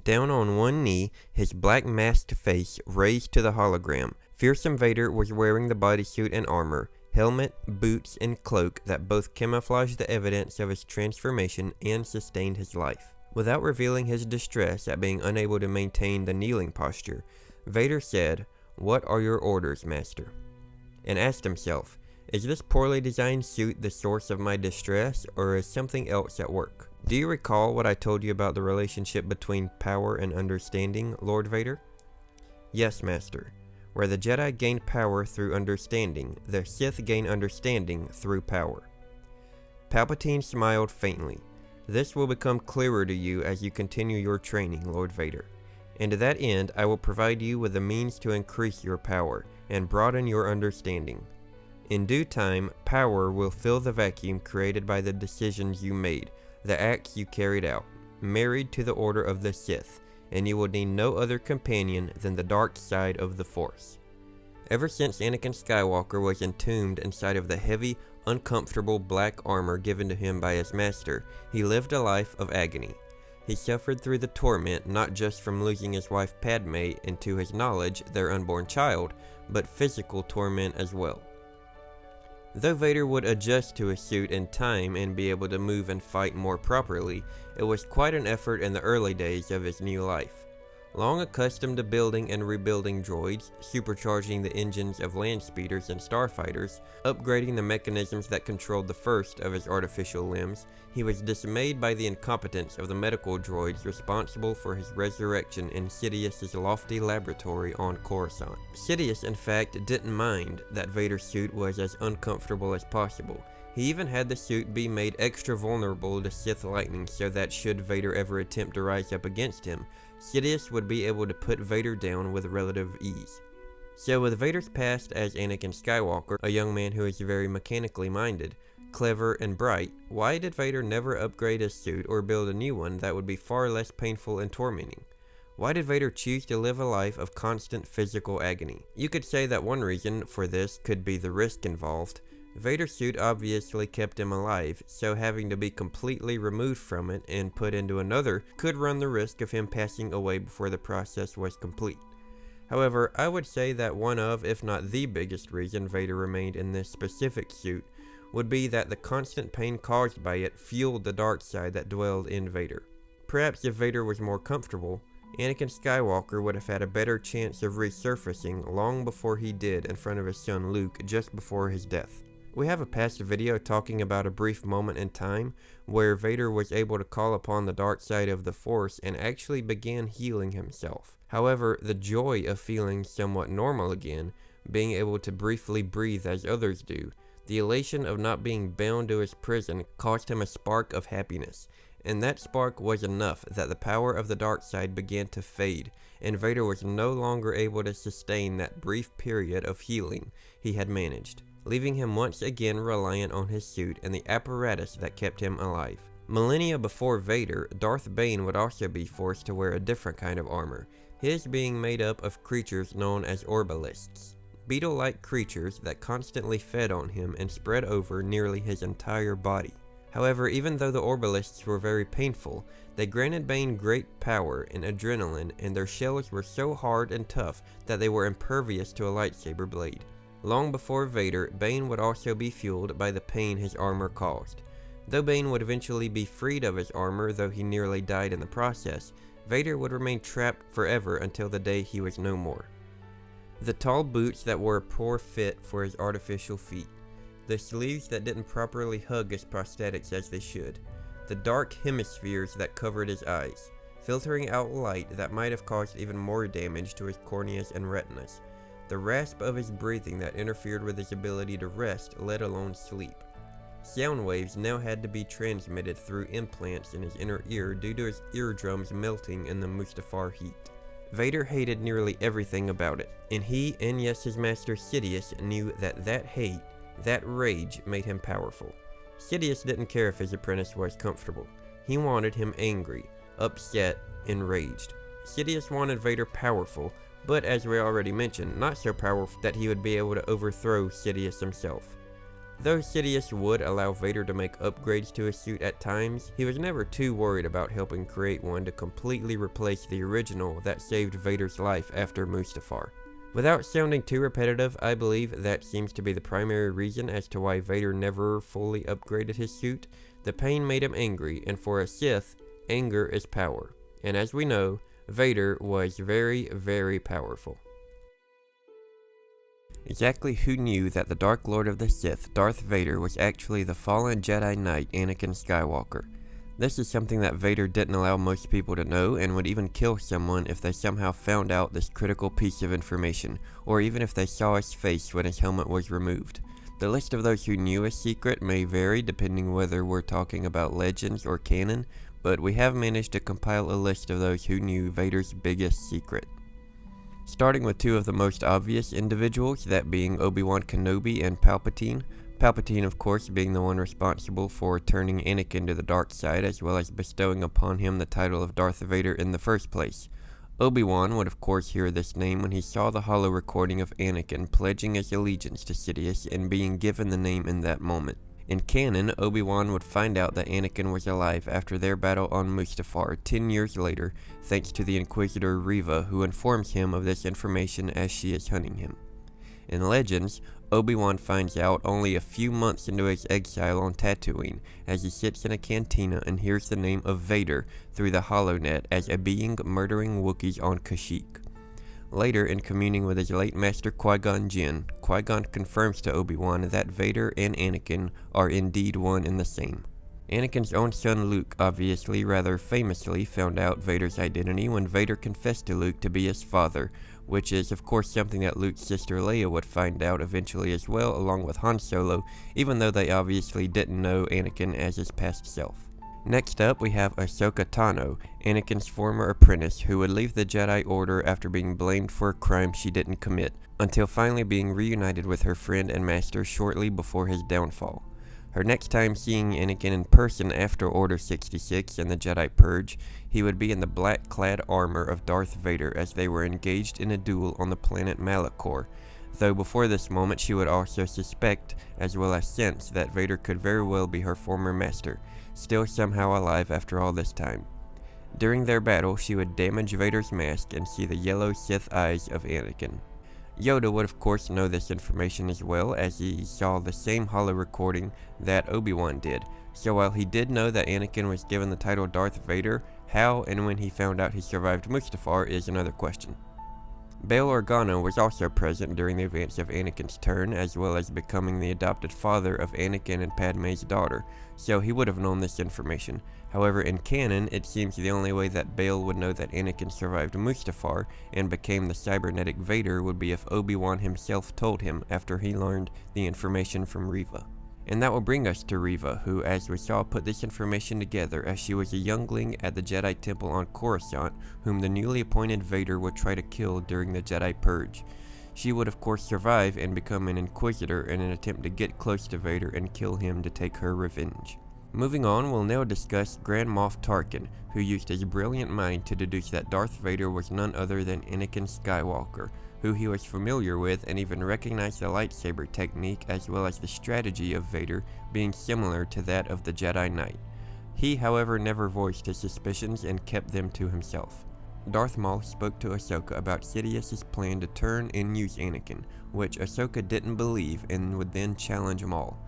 Down on one knee, his black masked face raised to the hologram, fearsome Vader was wearing the bodysuit and armor, helmet, boots, and cloak that both camouflaged the evidence of his transformation and sustained his life. Without revealing his distress at being unable to maintain the kneeling posture, Vader said, "What are your orders, Master?" and asked himself, is this poorly designed suit the source of my distress, or is something else at work? Do you recall what I told you about the relationship between power and understanding, Lord Vader? Yes, Master. Where the Jedi gain power through understanding, the Sith gain understanding through power. Palpatine smiled faintly. This will become clearer to you as you continue your training, Lord Vader. And to that end, I will provide you with the means to increase your power and broaden your understanding. In due time, power will fill the vacuum created by the decisions you made, the acts you carried out, married to the order of the Sith, and you will need no other companion than the dark side of the Force. Ever since Anakin Skywalker was entombed inside of the heavy, uncomfortable black armor given to him by his master, he lived a life of agony. He suffered through the torment not just from losing his wife Padme and to his knowledge their unborn child, but physical torment as well. Though Vader would adjust to his suit in time and be able to move and fight more properly, it was quite an effort in the early days of his new life. Long accustomed to building and rebuilding droids, supercharging the engines of land speeders and starfighters, upgrading the mechanisms that controlled the first of his artificial limbs, he was dismayed by the incompetence of the medical droids responsible for his resurrection in Sidious's lofty laboratory on Coruscant. Sidious, in fact, didn't mind that Vader's suit was as uncomfortable as possible. He even had the suit be made extra vulnerable to Sith lightning so that should Vader ever attempt to rise up against him, Sidious would be able to put Vader down with relative ease. So with Vader's past as Anakin Skywalker, a young man who is very mechanically minded, clever, and bright, why did Vader never upgrade his suit or build a new one that would be far less painful and tormenting? Why did Vader choose to live a life of constant physical agony? You could say that one reason for this could be the risk involved. Vader's suit obviously kept him alive, so having to be completely removed from it and put into another could run the risk of him passing away before the process was complete. However, I would say that one of, if not the biggest reason Vader remained in this specific suit would be that the constant pain caused by it fueled the dark side that dwelled in Vader. Perhaps if Vader was more comfortable, Anakin Skywalker would have had a better chance of resurfacing long before he did in front of his son Luke just before his death. We have a past video talking about a brief moment in time where Vader was able to call upon the dark side of the Force and actually began healing himself. However, the joy of feeling somewhat normal again, being able to briefly breathe as others do, the elation of not being bound to his prison caused him a spark of happiness, and that spark was enough that the power of the dark side began to fade, and Vader was no longer able to sustain that brief period of healing he had managed, leaving him once again reliant on his suit and the apparatus that kept him alive. Millennia before Vader, Darth Bane would also be forced to wear a different kind of armor, his being made up of creatures known as orbalists, beetle-like creatures that constantly fed on him and spread over nearly his entire body. However, even though the orbalists were very painful, they granted Bane great power and adrenaline, and their shells were so hard and tough that they were impervious to a lightsaber blade. Long before Vader, Bane would also be fueled by the pain his armor caused. Though Bane would eventually be freed of his armor, though he nearly died in the process, Vader would remain trapped forever until the day he was no more. The tall boots that were a poor fit for his artificial feet, the sleeves that didn't properly hug his prosthetics as they should, the dark hemispheres that covered his eyes, filtering out light that might have caused even more damage to his corneas and retinas, the rasp of his breathing that interfered with his ability to rest, let alone sleep. Sound waves now had to be transmitted through implants in his inner ear due to his eardrums melting in the Mustafar heat. Vader hated nearly everything about it, and he, and yes his master Sidious, knew that hate, that rage, made him powerful. Sidious didn't care if his apprentice was comfortable. He wanted him angry, upset, enraged. Sidious wanted Vader powerful, but as we already mentioned, not so powerful that he would be able to overthrow Sidious himself. Though Sidious would allow Vader to make upgrades to his suit at times, he was never too worried about helping create one to completely replace the original that saved Vader's life after Mustafar. Without sounding too repetitive, I believe that seems to be the primary reason as to why Vader never fully upgraded his suit. The pain made him angry, and for a Sith, anger is power. And as we know, Vader was very, very powerful. Exactly who knew that the Dark Lord of the Sith, Darth Vader, was actually the fallen Jedi Knight Anakin Skywalker? This is something that Vader didn't allow most people to know, and would even kill someone if they somehow found out this critical piece of information, or even if they saw his face when his helmet was removed. The list of those who knew his secret may vary depending whether we're talking about legends or canon, but we have managed to compile a list of those who knew Vader's biggest secret. Starting with two of the most obvious individuals, that being Obi-Wan Kenobi and Palpatine. Palpatine, of course, being the one responsible for turning Anakin to the dark side, as well as bestowing upon him the title of Darth Vader in the first place. Obi-Wan would of course hear this name when he saw the holo recording of Anakin pledging his allegiance to Sidious and being given the name in that moment. In canon, Obi-Wan would find out that Anakin was alive after their battle on Mustafar 10 years later, thanks to the Inquisitor Reva, who informs him of this information as she is hunting him. In Legends, Obi-Wan finds out only a few months into his exile on Tatooine, as he sits in a cantina and hears the name of Vader through the HoloNet as a being murdering Wookiees on Kashyyyk. Later, in communing with his late master Qui-Gon Jinn, Qui-Gon confirms to Obi-Wan that Vader and Anakin are indeed one and the same. Anakin's own son Luke obviously rather famously found out Vader's identity when Vader confessed to Luke to be his father, which is of course something that Luke's sister Leia would find out eventually as well, along with Han Solo, even though they obviously didn't know Anakin as his past self. Next up, we have Ahsoka Tano, Anakin's former apprentice, who would leave the Jedi Order after being blamed for a crime she didn't commit, until finally being reunited with her friend and master shortly before his downfall. Her next time seeing Anakin in person after Order 66 and the Jedi Purge, he would be in the black-clad armor of Darth Vader as they were engaged in a duel on the planet Malachor, though before this moment she would also suspect, as well as sense, that Vader could very well be her former master, still somehow alive after all this time. During their battle, she would damage Vader's mask and see the yellow Sith eyes of Anakin. Yoda would of course know this information as well, as he saw the same holo recording that Obi-Wan did, so while he did know that Anakin was given the title Darth Vader, how and when he found out he survived Mustafar is another question. Bail Organa was also present during the events of Anakin's turn, as well as becoming the adopted father of Anakin and Padme's daughter, so he would have known this information. However, in canon, it seems the only way that Bail would know that Anakin survived Mustafar and became the cybernetic Vader would be if Obi-Wan himself told him after he learned the information from Reva. And that will bring us to Reva, who, as we saw, put this information together as she was a youngling at the Jedi Temple on Coruscant, whom the newly appointed Vader would try to kill during the Jedi Purge. She would of course survive and become an Inquisitor in an attempt to get close to Vader and kill him to take her revenge. Moving on, we'll now discuss Grand Moff Tarkin, who used his brilliant mind to deduce that Darth Vader was none other than Anakin Skywalker, who he was familiar with and even recognized the lightsaber technique as well as the strategy of Vader being similar to that of the Jedi Knight. He, however, never voiced his suspicions and kept them to himself. Darth Maul spoke to Ahsoka about Sidious's plan to turn and use Anakin, which Ahsoka didn't believe and would then challenge Maul.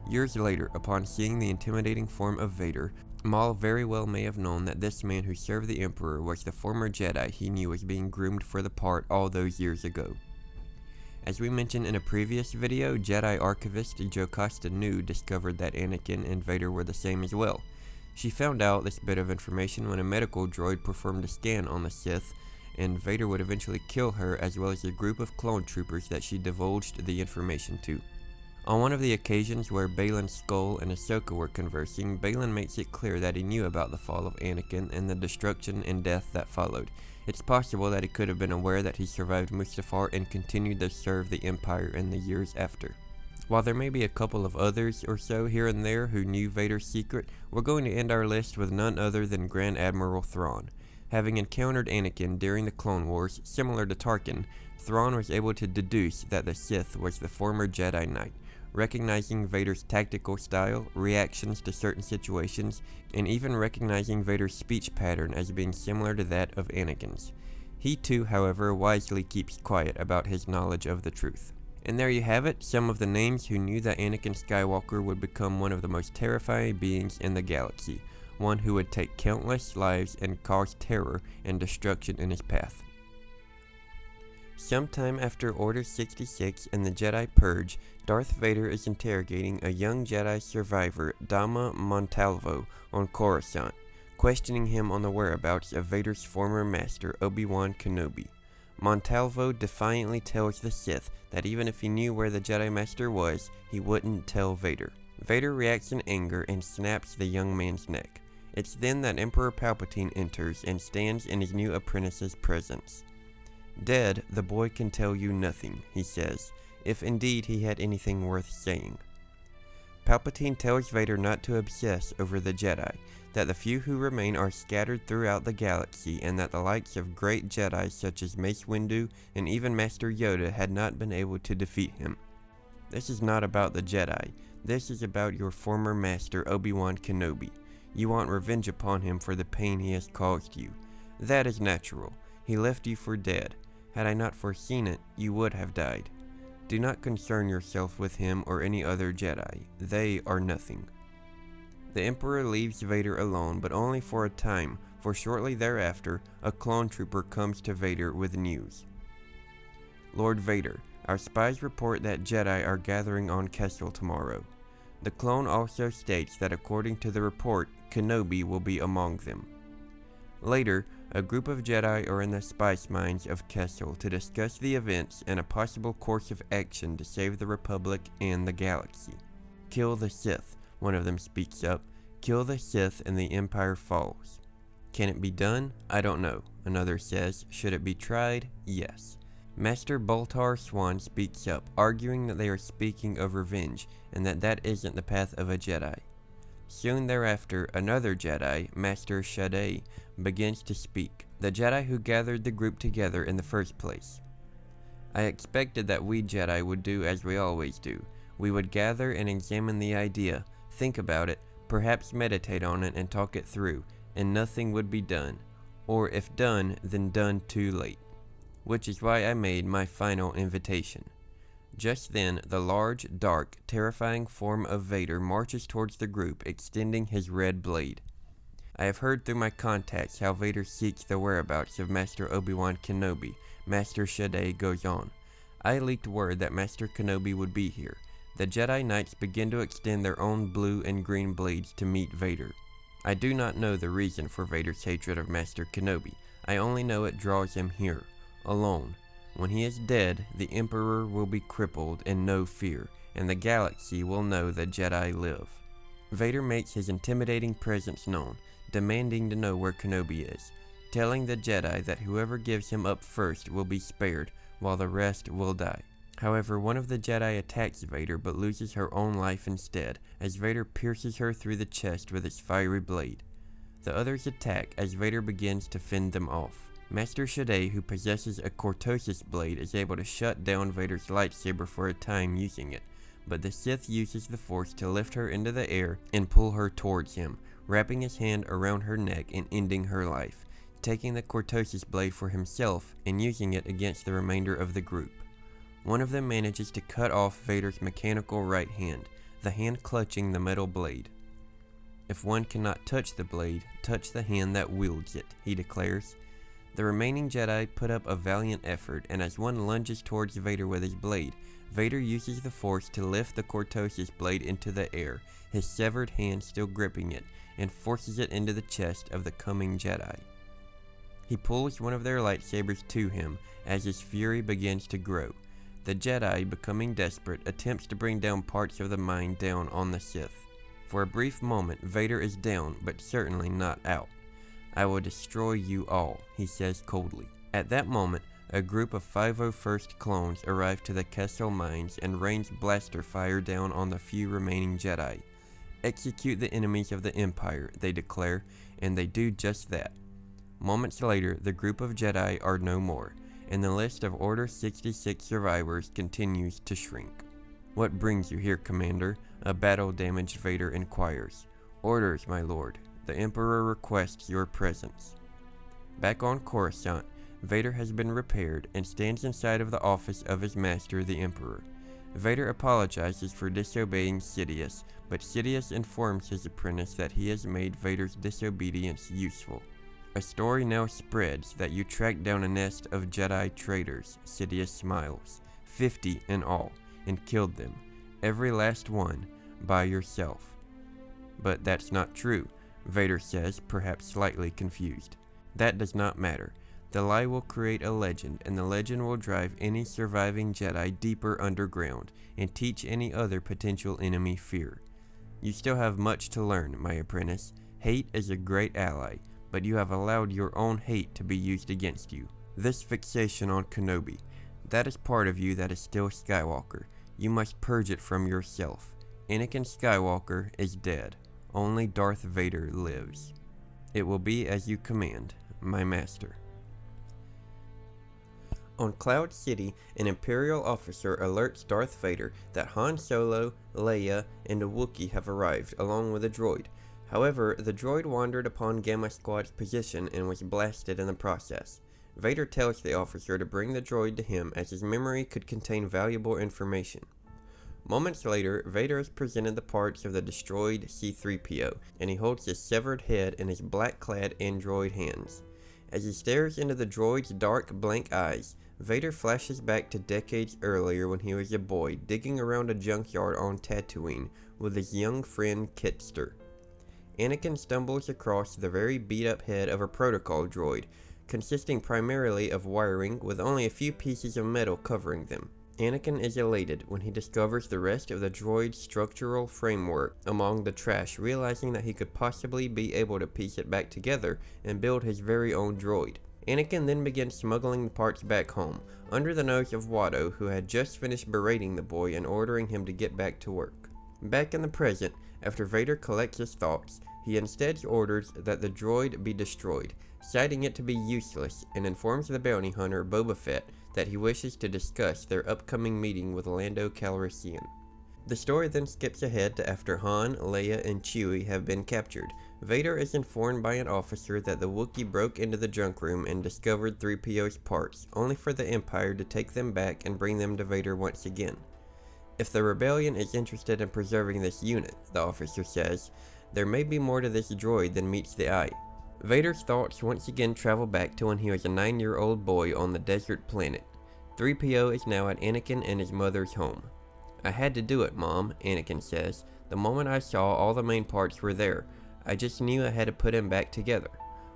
Years later, upon seeing the intimidating form of Vader, Maul very well may have known that this man who served the Emperor was the former Jedi he knew was being groomed for the part all those years ago. As we mentioned in a previous video, Jedi archivist Jocasta Nu discovered that Anakin and Vader were the same as well. She found out this bit of information when a medical droid performed a scan on the Sith, and Vader would eventually kill her as well as a group of clone troopers that she divulged the information to. On one of the occasions where Baylan Skoll and Ahsoka were conversing, Baylan makes it clear that he knew about the fall of Anakin and the destruction and death that followed. It's possible that he could have been aware that he survived Mustafar and continued to serve the Empire in the years after. While there may be a couple of others or so here and there who knew Vader's secret, we're going to end our list with none other than Grand Admiral Thrawn. Having encountered Anakin during the Clone Wars, similar to Tarkin, Thrawn was able to deduce that the Sith was the former Jedi Knight. recognizing Vader's tactical style, reactions to certain situations, and even recognizing Vader's speech pattern as being similar to that of Anakin's. He too, however, wisely keeps quiet about his knowledge of the truth. And there you have it, some of the names who knew that Anakin Skywalker would become one of the most terrifying beings in the galaxy, one who would take countless lives and cause terror and destruction in his path. Sometime after Order 66 and the Jedi Purge, Darth Vader is interrogating a young Jedi survivor, Dama Montalvo, on Coruscant, questioning him on the whereabouts of Vader's former master, Obi-Wan Kenobi. Montalvo defiantly tells the Sith that even if he knew where the Jedi Master was, he wouldn't tell Vader. Vader reacts in anger and snaps the young man's neck. It's then that Emperor Palpatine enters and stands in his new apprentice's presence. "Dead, the boy can tell you nothing," he says, if indeed he had anything worth saying. Palpatine tells Vader not to obsess over the Jedi, that the few who remain are scattered throughout the galaxy, and that the likes of great Jedi such as Mace Windu and even Master Yoda had not been able to defeat him. "This is not about the Jedi. This is about your former master, Obi-Wan Kenobi. You want revenge upon him for the pain he has caused you. That is natural. He left you for dead. Had I not foreseen it, you would have died. Do not concern yourself with him or any other Jedi. They are nothing." The Emperor leaves Vader alone, but only for a time, for shortly thereafter, a clone trooper comes to Vader with news. "Lord Vader, our spies report that Jedi are gathering on Kessel tomorrow. The clone also states that according to the report, Kenobi will be among them." Later, a group of Jedi are in the spice mines of Kessel to discuss the events and a possible course of action to save the Republic and the galaxy. "Kill the Sith," one of them speaks up. "Kill the Sith and the Empire falls." "Can it be done? I don't know," another says. "Should it be tried? Yes." Master Boltar Swan speaks up, arguing that they are speaking of revenge, and that isn't the path of a Jedi. Soon thereafter, another Jedi, Master Shadei, begins to speak, the Jedi who gathered the group together in the first place. "I expected that we Jedi would do as we always do. We would gather and examine the idea, think about it, perhaps meditate on it and talk it through, and nothing would be done. Or if done, then done too late. Which is why I made my final invitation." Just then, the large, dark, terrifying form of Vader marches towards the group, extending his red blade. "I have heard through my contacts how Vader seeks the whereabouts of Master Obi-Wan Kenobi," Master Shadei goes on. "I leaked word that Master Kenobi would be here. The Jedi Knights begin to extend their own blue and green blades to meet Vader. I do not know the reason for Vader's hatred of Master Kenobi. I only know it draws him here, alone. When he is dead, the Emperor will be crippled in no fear, and the galaxy will know the Jedi live." Vader makes his intimidating presence known, demanding to know where Kenobi is, telling the Jedi that whoever gives him up first will be spared, while the rest will die. However, one of the Jedi attacks Vader but loses her own life instead, as Vader pierces her through the chest with its fiery blade. The others attack as Vader begins to fend them off. Master Shadei, who possesses a cortosis blade, is able to shut down Vader's lightsaber for a time using it, but the Sith uses the Force to lift her into the air and pull her towards him, wrapping his hand around her neck and ending her life, taking the cortosis blade for himself and using it against the remainder of the group. One of them manages to cut off Vader's mechanical right hand, the hand clutching the metal blade. "If one cannot touch the blade, touch the hand that wields it," he declares. The remaining Jedi put up a valiant effort, and as one lunges towards Vader with his blade, Vader uses the Force to lift the cortosis blade into the air, his severed hand still gripping it, and forces it into the chest of the coming Jedi. He pulls one of their lightsabers to him as his fury begins to grow. The Jedi, becoming desperate, attempts to bring down parts of the mine down on the Sith. For a brief moment, Vader is down, but certainly not out. "I will destroy you all," he says coldly. At that moment, a group of 501st clones arrive to the Kessel mines and rains blaster fire down on the few remaining Jedi. "Execute the enemies of the Empire," they declare, and they do just that. Moments later, the group of Jedi are no more, and the list of Order 66 survivors continues to shrink. "What brings you here, Commander?" a battle-damaged Vader inquires. "Orders, my lord. The Emperor requests your presence." Back on Coruscant, Vader has been repaired and stands inside of the office of his master, the Emperor. Vader apologizes for disobeying Sidious, but Sidious informs his apprentice that he has made Vader's disobedience useful. A story now spreads that you tracked down a nest of Jedi traitors, Sidious smiles, 50 in all, and killed them, every last one, by yourself. But that's not true, Vader says, perhaps slightly confused. That does not matter. The lie will create a legend, and the legend will drive any surviving Jedi deeper underground, and teach any other potential enemy fear. You still have much to learn, my apprentice. Hate is a great ally, but you have allowed your own hate to be used against you. This fixation on Kenobi, that is part of you that is still Skywalker. You must purge it from yourself. Anakin Skywalker is dead. Only Darth Vader lives. It will be as you command, my master. On Cloud City, an Imperial officer alerts Darth Vader that Han Solo, Leia, and a Wookiee have arrived, along with a droid. However, the droid wandered upon Gamma Squad's position and was blasted in the process. Vader tells the officer to bring the droid to him as his memory could contain valuable information. Moments later, Vader is presented the parts of the destroyed C-3PO, and he holds his severed head in his black-clad android hands. As he stares into the droid's dark, blank eyes, Vader flashes back to decades earlier when he was a boy digging around a junkyard on Tatooine with his young friend Kitster. Anakin stumbles across the very beat-up head of a protocol droid, consisting primarily of wiring with only a few pieces of metal covering them. Anakin is elated when he discovers the rest of the droid's structural framework among the trash, realizing that he could possibly be able to piece it back together and build his very own droid. Anakin then begins smuggling the parts back home, under the nose of Watto, who had just finished berating the boy and ordering him to get back to work. Back in the present, after Vader collects his thoughts, he instead orders that the droid be destroyed, citing it to be useless, and informs the bounty hunter Boba Fett that he wishes to discuss their upcoming meeting with Lando Calrissian. The story then skips ahead to after Han, Leia, and Chewie have been captured. Vader is informed by an officer that the Wookiee broke into the junk room and discovered 3PO's parts, only for the Empire to take them back and bring them to Vader once again. If the Rebellion is interested in preserving this unit, the officer says, there may be more to this droid than meets the eye. Vader's thoughts once again travel back to when he was a 9-year-old boy on the desert planet. 3PO is now at Anakin and his mother's home. I had to do it, Mom, Anakin says. The moment I saw all the main parts were there, I just knew I had to put him back together.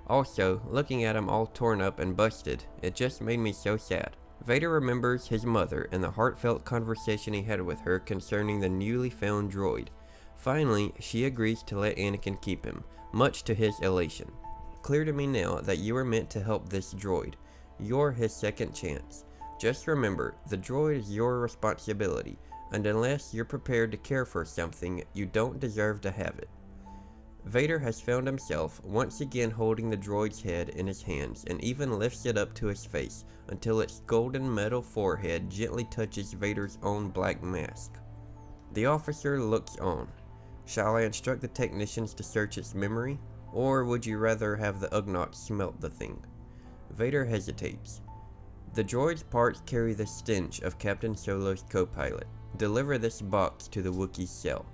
Also, looking at him all torn up and busted, it just made me so sad. Vader remembers his mother and the heartfelt conversation he had with her concerning the newly found droid. Finally, she agrees to let Anakin keep him, much to his elation. Clear to me now that you are meant to help this droid. You're his second chance. Just remember, the droid is your responsibility, and unless you're prepared to care for something, you don't deserve to have it. Vader has found himself once again holding the droid's head in his hands and even lifts it up to his face until its golden metal forehead gently touches Vader's own black mask. The officer looks on. Shall I instruct the technicians to search its memory? Or would you rather have the Ugnaughts smelt the thing? Vader hesitates. The droid's parts carry the stench of Captain Solo's co-pilot. Deliver this box to the Wookiee's cell.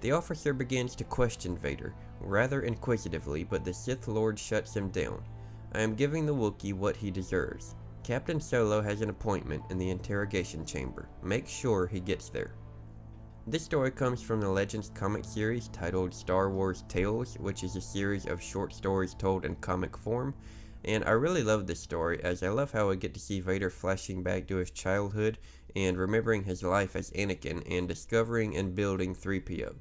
The officer begins to question Vader, rather inquisitively, but the Sith Lord shuts him down. I am giving the Wookiee what he deserves. Captain Solo has an appointment in the interrogation chamber. Make sure he gets there. This story comes from the Legends comic series titled Star Wars Tales, which is a series of short stories told in comic form. And I really love this story, as I love how I get to see Vader flashing back to his childhood and remembering his life as Anakin and discovering and building 3PO.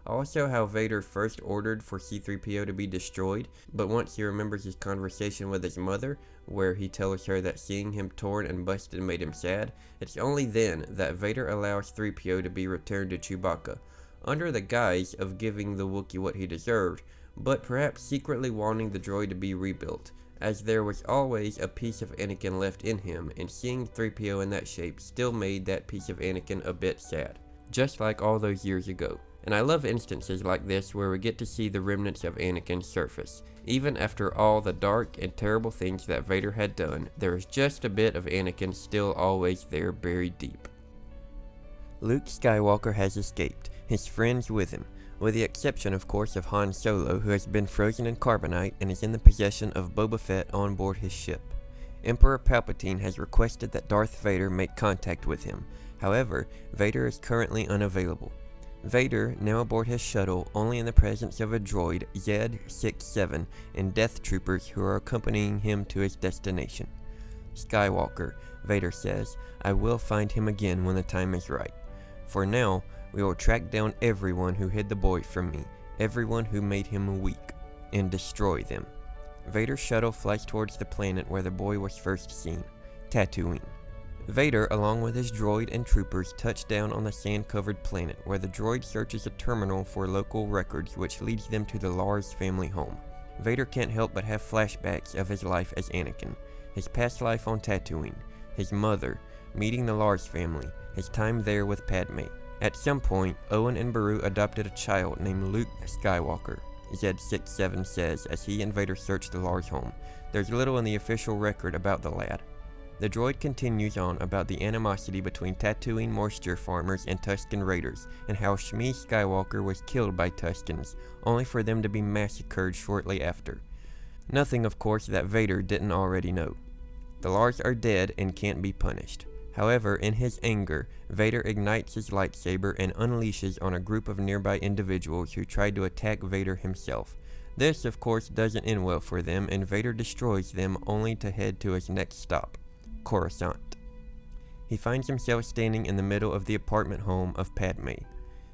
Also how Vader first ordered for C-3PO to be destroyed, but once he remembers his conversation with his mother, where he tells her that seeing him torn and busted made him sad, it's only then that Vader allows 3PO to be returned to Chewbacca, under the guise of giving the Wookiee what he deserved, but perhaps secretly wanting the droid to be rebuilt, as there was always a piece of Anakin left in him, and seeing 3PO in that shape still made that piece of Anakin a bit sad, just like all those years ago. And I love instances like this where we get to see the remnants of Anakin surface. Even after all the dark and terrible things that Vader had done, there is just a bit of Anakin still always there buried deep. Luke Skywalker has escaped, his friends with him, with the exception of course of Han Solo, who has been frozen in carbonite and is in the possession of Boba Fett on board his ship. Emperor Palpatine has requested that Darth Vader make contact with him. However, Vader is currently unavailable. Vader, now aboard his shuttle, only in the presence of a droid, Z-67, and Death Troopers who are accompanying him to his destination. Skywalker, Vader says, I will find him again when the time is right. For now, we will track down everyone who hid the boy from me, everyone who made him weak, and destroy them. Vader's shuttle flies towards the planet where the boy was first seen, Tatooine. Vader, along with his droid and troopers, touch down on the sand-covered planet, where the droid searches a terminal for local records which leads them to the Lars family home. Vader can't help but have flashbacks of his life as Anakin, his past life on Tatooine, his mother, meeting the Lars family, his time there with Padme. At some point, Owen and Beru adopted a child named Luke Skywalker, Z-67 says as he and Vader search the Lars home. There's little in the official record about the lad. The droid continues on about the animosity between Tatooine moisture farmers and Tusken raiders, and how Shmi Skywalker was killed by Tuskens, only for them to be massacred shortly after. Nothing, of course, that Vader didn't already know. The Lars are dead and can't be punished. However, in his anger, Vader ignites his lightsaber and unleashes on a group of nearby individuals who tried to attack Vader himself. This, of course, doesn't end well for them, and Vader destroys them only to head to his next stop, Coruscant. He finds himself standing in the middle of the apartment home of Padme.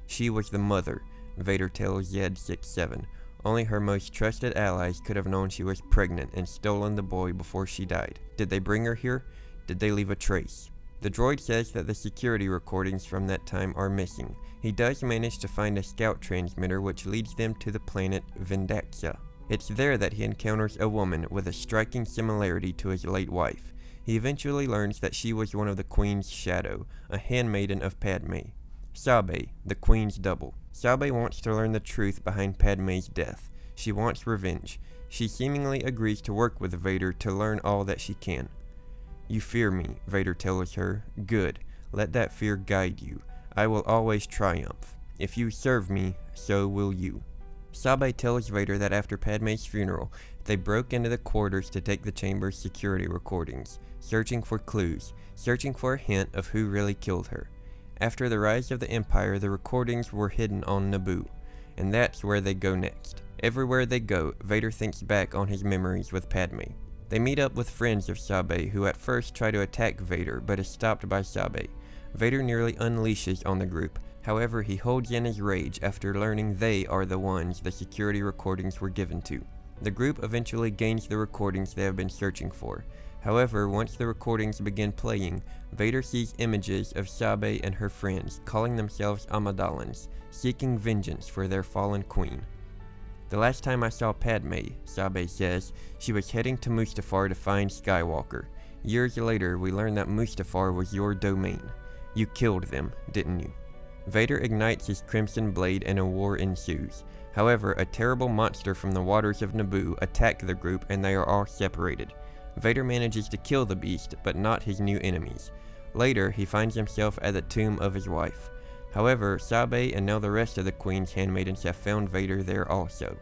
She was the mother, Vader tells Z-67. Only her most trusted allies could have known she was pregnant and stolen the boy before she died. Did they bring her here? Did they leave a trace? The droid says that the security recordings from that time are missing. He does manage to find a scout transmitter which leads them to the planet Vindaxa. It's there that he encounters a woman with a striking similarity to his late wife. He eventually learns that she was one of the Queen's shadow, a handmaiden of Padme. Sabe, the Queen's double. Sabe wants to learn the truth behind Padme's death. She wants revenge. She seemingly agrees to work with Vader to learn all that she can. You fear me, Vader tells her. Good. Let that fear guide you. I will always triumph. If you serve me, so will you. Sabe tells Vader that after Padme's funeral, they broke into the quarters to take the chamber's security recordings, searching for clues, searching for a hint of who really killed her. After the rise of the Empire, the recordings were hidden on Naboo, and that's where they go next. Everywhere they go, Vader thinks back on his memories with Padme. They meet up with friends of Sabe, who at first try to attack Vader, but is stopped by Sabe. Vader nearly unleashes on the group. However, he holds in his rage after learning they are the ones the security recordings were given to. The group eventually gains the recordings they have been searching for. However, once the recordings begin playing, Vader sees images of Sabe and her friends, calling themselves Amidalans, seeking vengeance for their fallen queen. The last time I saw Padme, Sabe says, she was heading to Mustafar to find Skywalker. Years later, we learned that Mustafar was your domain. You killed them, didn't you? Vader ignites his crimson blade and a war ensues. However, a terrible monster from the waters of Naboo attacks the group and they are all separated. Vader manages to kill the beast, but not his new enemies. Later, he finds himself at the tomb of his wife. However, Sabe and now the rest of the Queen's handmaidens have found Vader there also.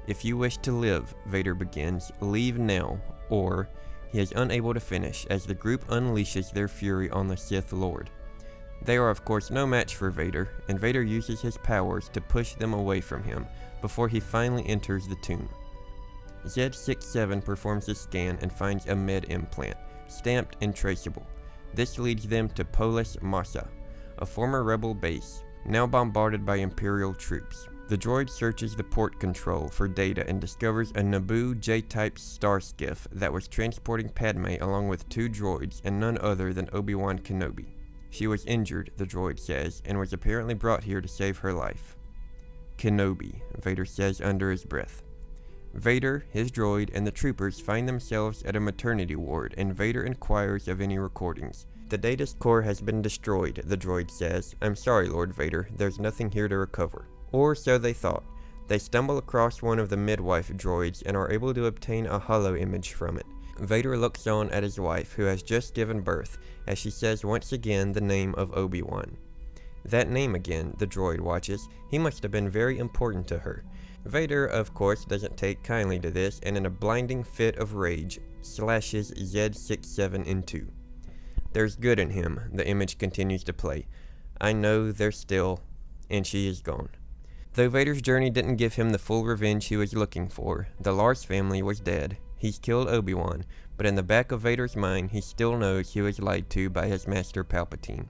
If you wish to live, Vader begins, leave now, or he is unable to finish as the group unleashes their fury on the Sith Lord. They are of course no match for Vader, and Vader uses his powers to push them away from him before he finally enters the tomb. Z-67 performs a scan and finds a med implant, stamped and traceable. This leads them to Polis Massa, a former rebel base, now bombarded by Imperial troops. The droid searches the port control for data and discovers a Naboo J-type star skiff that was transporting Padme along with 2 droids and none other than Obi-Wan Kenobi. She was injured, the droid says, and was apparently brought here to save her life. Kenobi, Vader says under his breath. Vader, his droid, and the troopers find themselves at a maternity ward, and Vader inquires of any recordings. The data's core has been destroyed, the droid says. I'm sorry, Lord Vader, there's nothing here to recover. Or so they thought. They stumble across one of the midwife droids and are able to obtain a holo image from it. Vader looks on at his wife, who has just given birth, as she says once again the name of Obi-Wan. That name again, the droid watches. He must have been very important to her. Vader, of course, doesn't take kindly to this, and in a blinding fit of rage, slashes Z67 in two. There's good in him, the image continues to play. I know there's still, and she is gone. Though Vader's journey didn't give him the full revenge he was looking for, the Lars family was dead. He's killed Obi-Wan, but in the back of Vader's mind, he still knows he was lied to by his master Palpatine.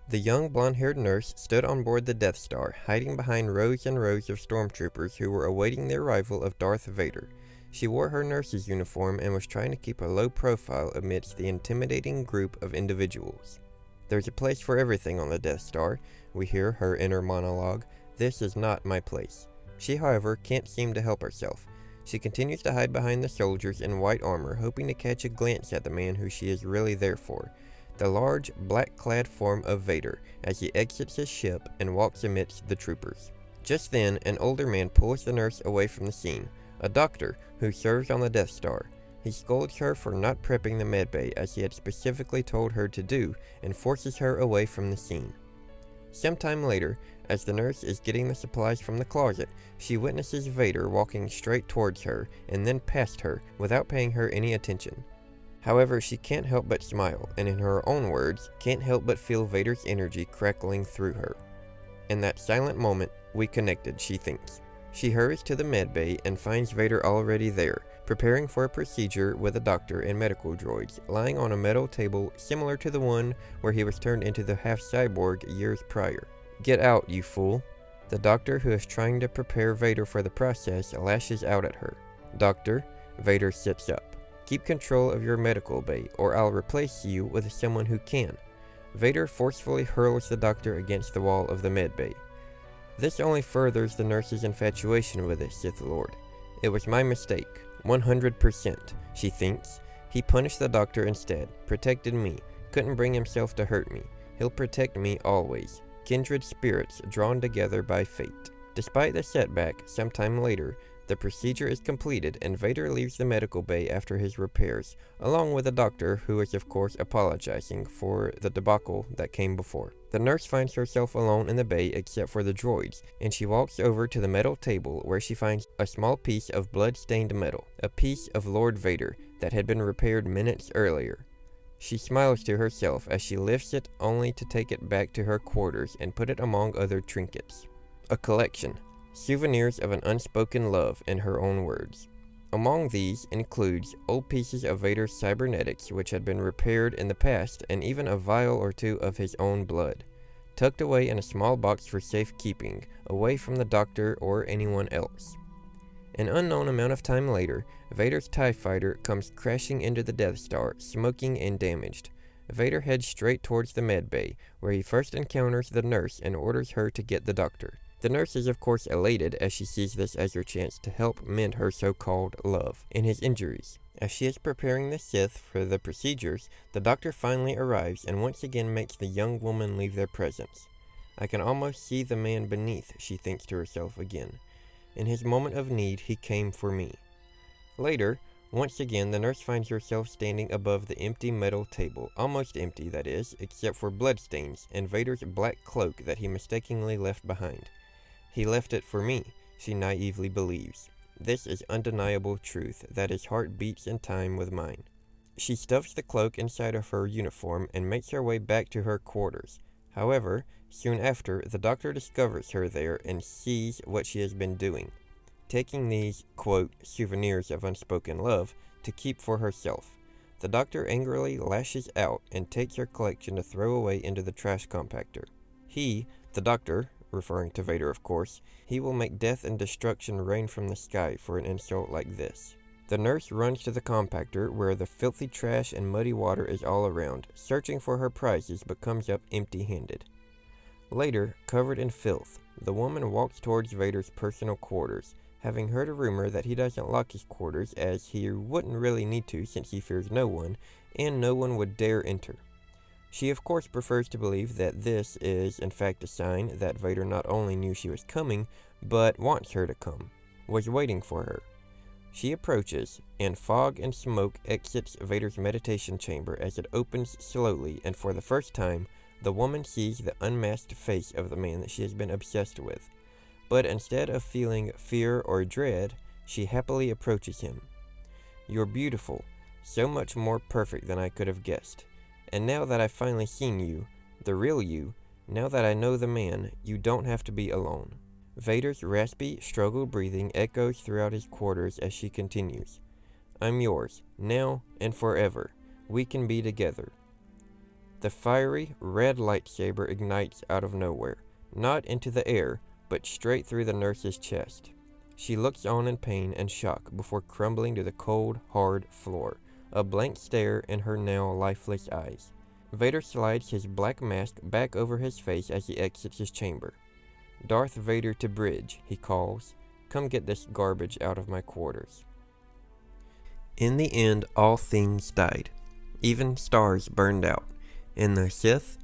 The young blonde-haired nurse stood on board the Death Star, hiding behind rows and rows of stormtroopers who were awaiting the arrival of Darth Vader. She wore her nurse's uniform and was trying to keep a low profile amidst the intimidating group of individuals. There's a place for everything on the Death Star, we hear her inner monologue. This is not my place. She, however, can't seem to help herself. She continues to hide behind the soldiers in white armor, hoping to catch a glance at the man who she is really there for. The large, black-clad form of Vader, as he exits his ship and walks amidst the troopers. Just then, an older man pulls the nurse away from the scene, a doctor who serves on the Death Star. He scolds her for not prepping the medbay as he had specifically told her to do, and forces her away from the scene. Sometime later, as the nurse is getting the supplies from the closet, she witnesses Vader walking straight towards her, and then past her, without paying her any attention. However, she can't help but smile, and in her own words, can't help but feel Vader's energy crackling through her. In that silent moment, we connected, she thinks. She hurries to the medbay and finds Vader already there, preparing for a procedure with a doctor and medical droids, lying on a metal table similar to the one where he was turned into the half-cyborg years prior. Get out, you fool. The doctor, who is trying to prepare Vader for the process, lashes out at her. Doctor, Vader sits up. Keep control of your medical bay, or I'll replace you with someone who can. Vader forcefully hurls the doctor against the wall of the medbay. This only furthers the nurse's infatuation with the Sith Lord. It was my mistake. 100%, she thinks. He punished the doctor instead, protected me, couldn't bring himself to hurt me. He'll protect me always. Kindred spirits drawn together by fate. Despite the setback, sometime later, the procedure is completed and Vader leaves the medical bay after his repairs, along with the doctor, who is of course apologizing for the debacle that came before. The nurse finds herself alone in the bay except for the droids, and she walks over to the metal table where she finds a small piece of blood-stained metal, a piece of Lord Vader that had been repaired minutes earlier. She smiles to herself as she lifts it only to take it back to her quarters and put it among other trinkets. A collection. Souvenirs of an unspoken love, in her own words. Among these includes old pieces of Vader's cybernetics which had been repaired in the past, and even a vial or two of his own blood, tucked away in a small box for safekeeping, away from the doctor or anyone else. An unknown amount of time later, Vader's TIE fighter comes crashing into the Death Star, smoking and damaged. Vader heads straight towards the medbay, where he first encounters the nurse and orders her to get the doctor. The nurse is of course elated as she sees this as her chance to help mend her so-called love in his injuries. As she is preparing the Sith for the procedures, the doctor finally arrives and once again makes the young woman leave their presence. I can almost see the man beneath, she thinks to herself again. In his moment of need, he came for me. Later, once again, the nurse finds herself standing above the empty metal table, almost empty, that is, except for bloodstains and Vader's black cloak that he mistakenly left behind. He left it for me, she naively believes. This is undeniable truth, that his heart beats in time with mine. She stuffs the cloak inside of her uniform and makes her way back to her quarters. However, soon after, the doctor discovers her there and sees what she has been doing, taking these, quote, souvenirs of unspoken love to keep for herself. The doctor angrily lashes out and takes her collection to throw away into the trash compactor. He, the doctor, referring to Vader of course, he will make death and destruction rain from the sky for an insult like this. The nurse runs to the compactor where the filthy trash and muddy water is all around, searching for her prizes but comes up empty-handed. Later, covered in filth, the woman walks towards Vader's personal quarters, having heard a rumor that he doesn't lock his quarters as he wouldn't really need to since he fears no one, and no one would dare enter. She of course prefers to believe that this is in fact a sign that Vader not only knew she was coming, but wants her to come, was waiting for her. She approaches, and fog and smoke exits Vader's meditation chamber as it opens slowly, and for the first time, the woman sees the unmasked face of the man that she has been obsessed with. But instead of feeling fear or dread, she happily approaches him. "You're beautiful, so much more perfect than I could have guessed. And now that I've finally seen you, the real you, now that I know the man, you don't have to be alone." Vader's raspy, struggled breathing echoes throughout his quarters as she continues. "I'm yours, now and forever. We can be together." The fiery, red lightsaber ignites out of nowhere, not into the air, but straight through the nurse's chest. She looks on in pain and shock before crumbling to the cold, hard floor, a blank stare in her now lifeless eyes. Vader slides his black mask back over his face as he exits his chamber. "Darth Vader to bridge," he calls. "Come get this garbage out of my quarters." In the end, all things died. Even stars burned out. And the Sith?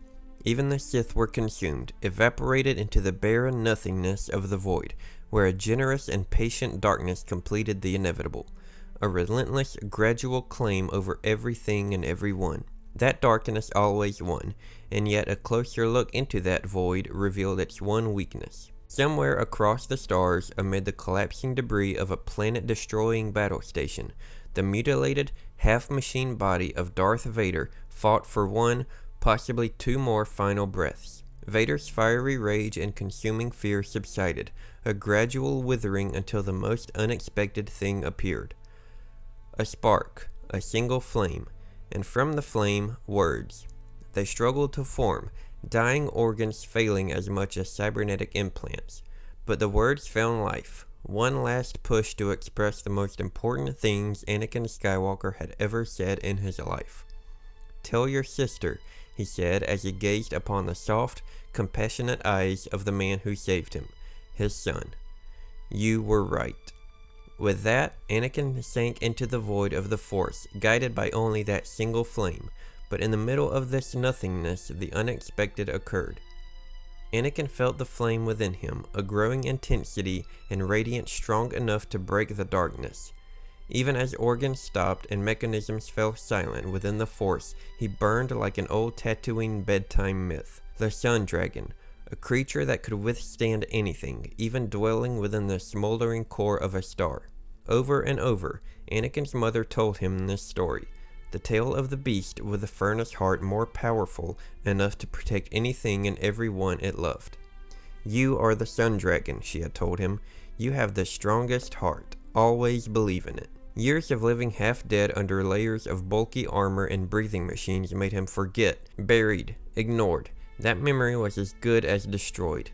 Even the Sith were consumed, evaporated into the barren nothingness of the void, where a generous and patient darkness completed the inevitable. A relentless, gradual claim over everything and everyone. That darkness always won, and yet a closer look into that void revealed its one weakness. Somewhere across the stars, amid the collapsing debris of a planet-destroying battle station, the mutilated, half-machine body of Darth Vader fought for one, possibly two more final breaths. Vader's fiery rage and consuming fear subsided, a gradual withering until the most unexpected thing appeared. A spark, a single flame, and from the flame, words. They struggled to form, dying organs failing as much as cybernetic implants. But the words found life, one last push to express the most important things Anakin Skywalker had ever said in his life. "Tell your sister," he said as he gazed upon the soft, compassionate eyes of the man who saved him, his son. "You were right." With that, Anakin sank into the void of the Force, guided by only that single flame. But in the middle of this nothingness, the unexpected occurred. Anakin felt the flame within him, a growing intensity and radiance strong enough to break the darkness. Even as organs stopped and mechanisms fell silent within the Force, he burned like an old Tatooine bedtime myth. The Sun Dragon, a creature that could withstand anything, even dwelling within the smoldering core of a star. Over and over, Anakin's mother told him this story, the tale of the beast with the furnace heart more powerful enough to protect anything and everyone it loved. "You are the Sun Dragon," she had told him. "You have the strongest heart. Always believe in it." Years of living half dead under layers of bulky armor and breathing machines made him forget, buried, ignored. That memory was as good as destroyed.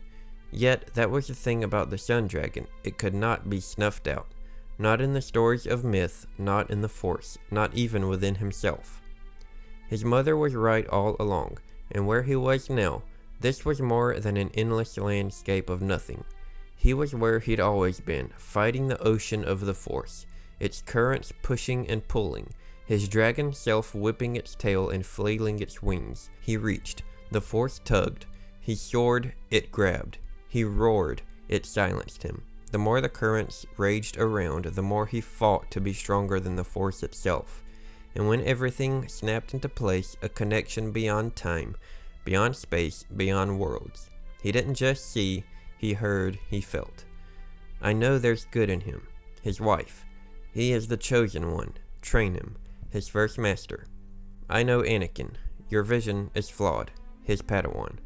Yet, that was the thing about the Sun Dragon. It could not be snuffed out. Not in the stories of myth, not in the Force, not even within himself. His mother was right all along, and where he was now, this was more than an endless landscape of nothing. He was where he'd always been, fighting the ocean of the Force, its currents pushing and pulling, his dragon self whipping its tail and flailing its wings. He reached. The Force tugged. He soared, it grabbed. He roared, it silenced him. The more the currents raged around, the more he fought to be stronger than the Force itself. And when everything snapped into place, a connection beyond time, beyond space, beyond worlds. He didn't just see, he heard, he felt. "I know there's good in him." His wife. "He is the chosen one. Train him." His first master. "I know Anakin. Your vision is flawed." His Padawan.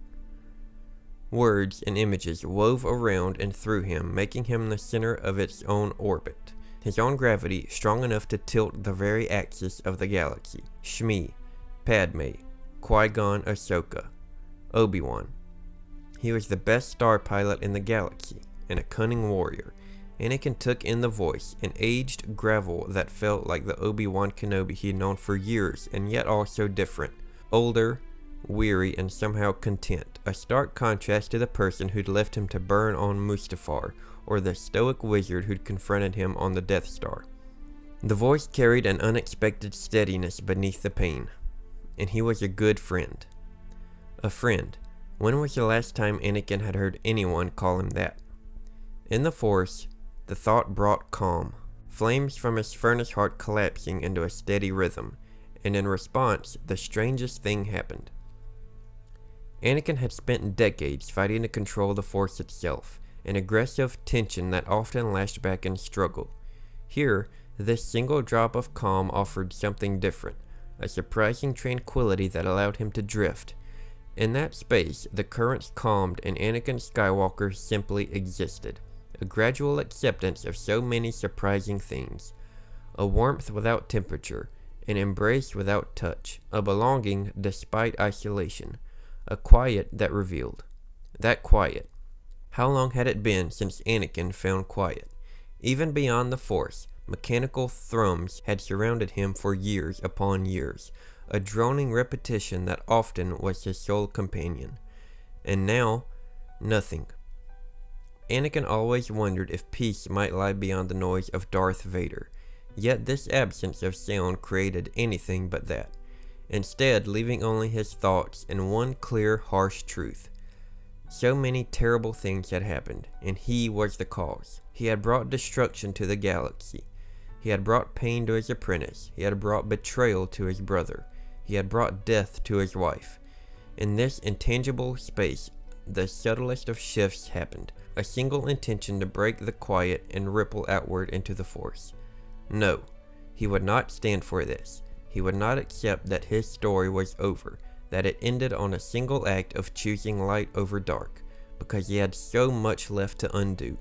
Words and images wove around and through him, making him the center of its own orbit. His own gravity strong enough to tilt the very axis of the galaxy. Shmi, Padme, Qui-Gon, Ahsoka, Obi-Wan. He was the best star pilot in the galaxy, and a cunning warrior. Anakin took in the voice, an aged gravel that felt like the Obi-Wan Kenobi he'd known for years, and yet also different. Older, weary, and somehow content, a stark contrast to the person who'd left him to burn on Mustafar, or the stoic wizard who'd confronted him on the Death Star. The voice carried an unexpected steadiness beneath the pain, and he was a good friend. A friend. When was the last time Anakin had heard anyone call him that? In the Force, the thought brought calm, flames from his furnace heart collapsing into a steady rhythm, and in response, the strangest thing happened. Anakin had spent decades fighting to control the Force itself, an aggressive tension that often lashed back in struggle. Here, this single drop of calm offered something different, a surprising tranquility that allowed him to drift. In that space, the currents calmed and Anakin Skywalker simply existed, a gradual acceptance of so many surprising things, a warmth without temperature, an embrace without touch, a belonging despite isolation, a quiet that revealed. That quiet. How long had it been since Anakin found quiet? Even beyond the Force, mechanical thrums had surrounded him for years upon years, a droning repetition that often was his sole companion. And now, nothing. Anakin always wondered if peace might lie beyond the noise of Darth Vader, yet this absence of sound created anything but that, instead leaving only his thoughts and one clear, harsh truth. So many terrible things had happened, and he was the cause. He had brought destruction to the galaxy. He had brought pain to his apprentice. He had brought betrayal to his brother. He had brought death to his wife. In this intangible space, the subtlest of shifts happened, a single intention to break the quiet and ripple outward into the Force. No, he would not stand for this. He would not accept that his story was over, that it ended on a single act of choosing light over dark, because he had so much left to undo.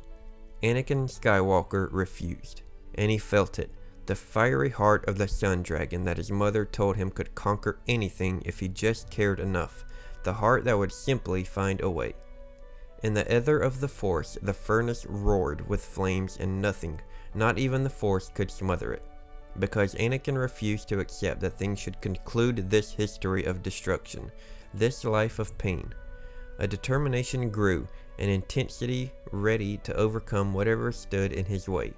Anakin Skywalker refused, and he felt it. The fiery heart of the Sun Dragon that his mother told him could conquer anything if he just cared enough, the heart that would simply find a way. In the ether of the Force, the furnace roared with flames and nothing, not even the Force, could smother it, because Anakin refused to accept that things should conclude this history of destruction, this life of pain. A determination grew, an intensity ready to overcome whatever stood in his way.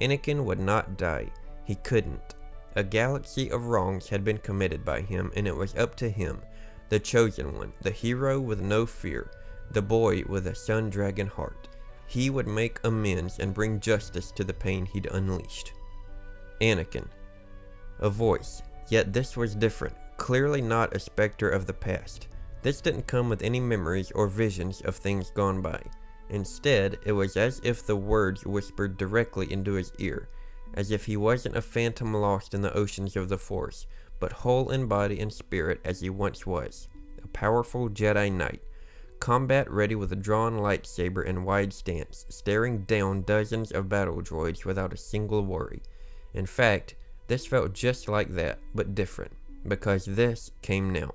Anakin would not die. He couldn't. A galaxy of wrongs had been committed by him, and it was up to him, the chosen one, the hero with no fear, the boy with a sun dragon heart. He would make amends and bring justice to the pain he'd unleashed. Anakin. A voice, yet this was different, clearly not a specter of the past. This didn't come with any memories or visions of things gone by. Instead, it was as if the words whispered directly into his ear, as if he wasn't a phantom lost in the oceans of the Force, but whole in body and spirit as he once was, a powerful Jedi Knight, combat ready with a drawn lightsaber and wide stance, staring down dozens of battle droids without a single worry. In fact, this felt just like that, but different, because this came now.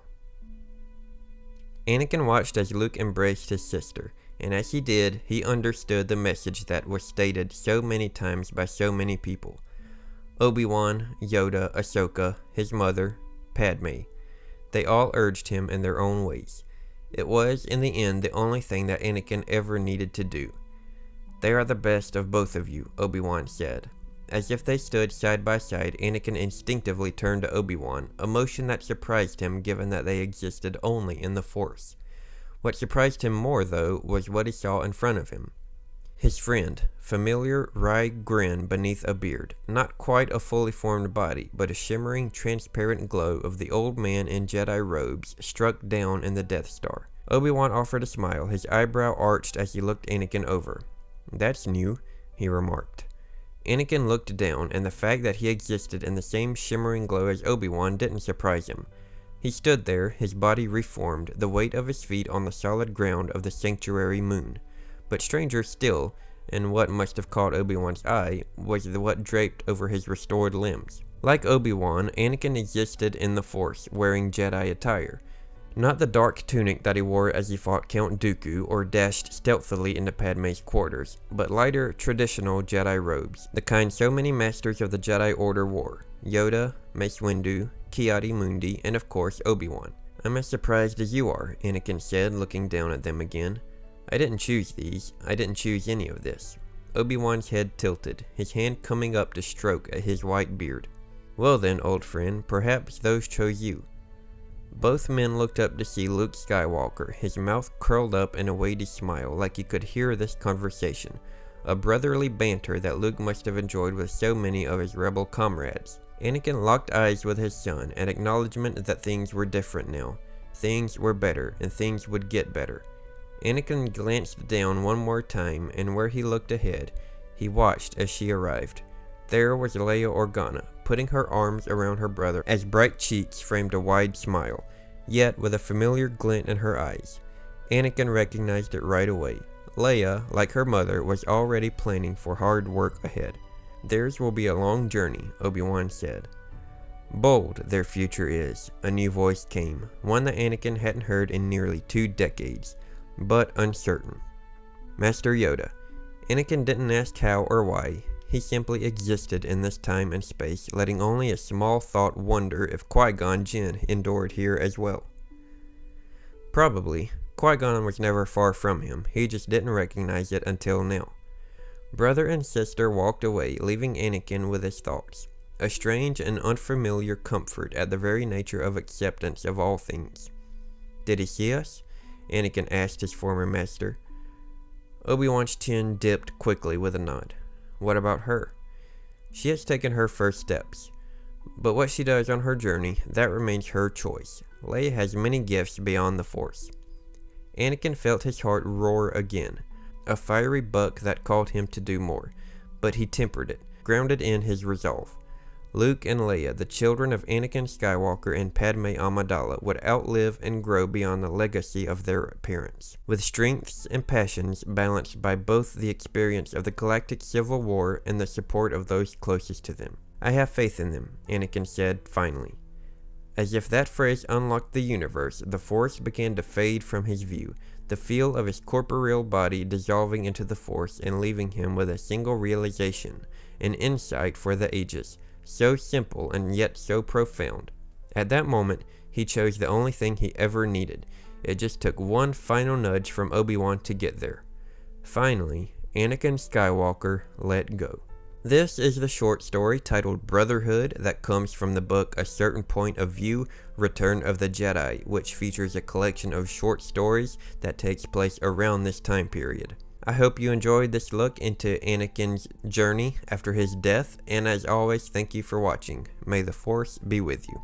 Anakin watched as Luke embraced his sister, and as he did, he understood the message that was stated so many times by so many people. Obi-Wan, Yoda, Ahsoka, his mother, Padme. They all urged him in their own ways. It was, in the end, the only thing that Anakin ever needed to do. "They are the best of both of you," Obi-Wan said. As if they stood side by side, Anakin instinctively turned to Obi-Wan, a motion that surprised him given that they existed only in the Force. What surprised him more, though, was what he saw in front of him. His friend, familiar wry grin beneath a beard, not quite a fully formed body, but a shimmering, transparent glow of the old man in Jedi robes struck down in the Death Star. Obi-Wan offered a smile, his eyebrow arched as he looked Anakin over. "That's new," he remarked. Anakin looked down, and the fact that he existed in the same shimmering glow as Obi-Wan didn't surprise him. He stood there, his body reformed, the weight of his feet on the solid ground of the sanctuary moon. But stranger still, and what must have caught Obi-Wan's eye, was what draped over his restored limbs. Like Obi-Wan, Anakin existed in the Force, wearing Jedi attire. Not the dark tunic that he wore as he fought Count Dooku or dashed stealthily into Padme's quarters, but lighter, traditional Jedi robes, the kind so many masters of the Jedi Order wore. Yoda, Mace Windu, Ki-Adi-Mundi, and of course Obi-Wan. "I'm as surprised as you are," Anakin said, looking down at them again. "I didn't choose these. I didn't choose any of this. Obi-Wan's head tilted, his hand coming up to stroke at his white beard. "Well then, old friend, perhaps those chose you." Both men looked up to see Luke Skywalker, his mouth curled up in a weighty smile like he could hear this conversation, a brotherly banter that Luke must have enjoyed with so many of his rebel comrades. Anakin locked eyes with his son, an acknowledgement that things were different now. Things were better, and things would get better. Anakin glanced down one more time, and where he looked ahead, he watched as she arrived. There was Leia Organa, putting her arms around her brother as bright cheeks framed a wide smile, yet with a familiar glint in her eyes. Anakin recognized it right away. Leia, like her mother, was already planning for hard work ahead. "Theirs will be a long journey," Obi-Wan said. "Bold their future is," a new voice came, one that Anakin hadn't heard in nearly 2 decades, but uncertain. "Master Yoda." Anakin didn't ask how or why. He simply existed in this time and space, letting only a small thought wonder if Qui-Gon Jinn endured here as well. Probably. Qui-Gon was never far from him, he just didn't recognize it until now. Brother and sister walked away, leaving Anakin with his thoughts. A strange and unfamiliar comfort at the very nature of acceptance of all things. "Did he see us?" Anakin asked his former master. Obi-Wan's chin dipped quickly with a nod. "What about her?" "She has taken her first steps. But what she does on her journey, that remains her choice. Leia has many gifts beyond the Force." Anakin felt his heart roar again, a fiery buck that called him to do more, but he tempered it, grounded in his resolve. Luke and Leia, the children of Anakin Skywalker and Padme Amidala, would outlive and grow beyond the legacy of their parents, with strengths and passions balanced by both the experience of the galactic civil war and the support of those closest to them. "I have faith in them," Anakin said finally. As if that phrase unlocked the universe, the Force began to fade from his view, the feel of his corporeal body dissolving into the Force and leaving him with a single realization, an insight for the ages, so simple and yet so profound. At that moment, he chose the only thing he ever needed. It just took one final nudge from Obi-Wan to get there. Finally, Anakin Skywalker let go. This is the short story titled Brotherhood that comes from the book A Certain Point of View, Return of the Jedi, which features a collection of short stories that takes place around this time period. I hope you enjoyed this look into Anakin's journey after his death, and as always, thank you for watching. May the Force be with you.